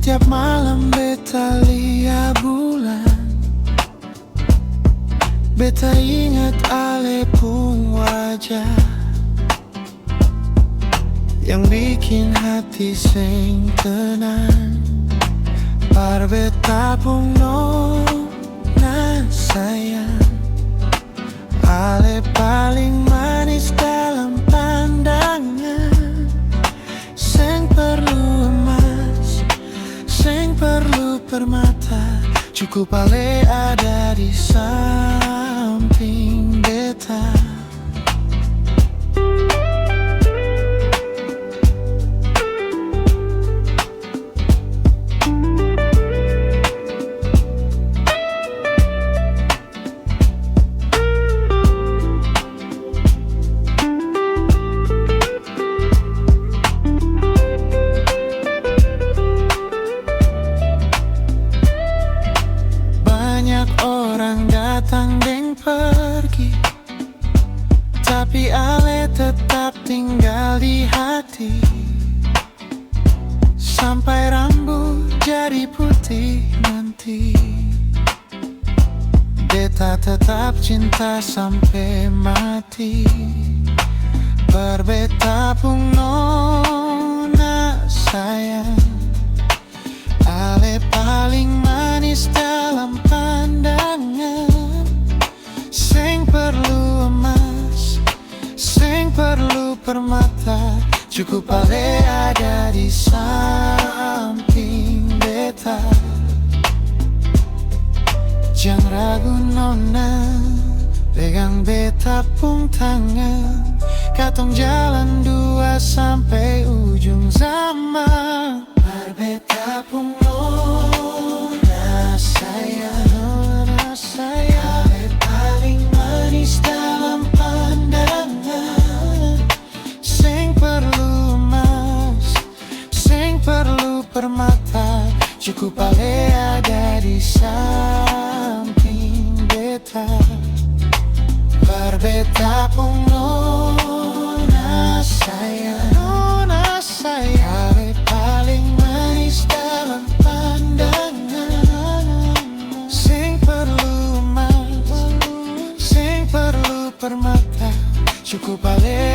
Tiap malam beta lihat bulan, beta ingat ale pun wajah yang bikin hati sing tenang. Par beta pun nona sayang, ale paling manis dalam pandangan. Seng perlu emas, seng perlu permata, cukup ale ada di samping beta. Orang datang dan pergi, tapi ale tetap tinggal di hati. Sampai rambut jadi putih nanti, beta tetap cinta sampai mati. Berbeta pun nona sayang, ale paling manis dalam pandangan. Seng perlu emas, seng perlu permata, cukup ale ada di samping beta. Jangan ragu nona, pegang beta pun tangan, katong jalan dua sampai ujung zaman. Beta pun nona sayang, nona sayang, ale paling manis dalam pandangan. Seng perlu emas, seng perlu permata, cukup ale ada di samping beta. Beta pun nona sayang, nona sayang, ale paling manis dalam pandangan. Seng perlu emas, seng perlu permata, cukup ale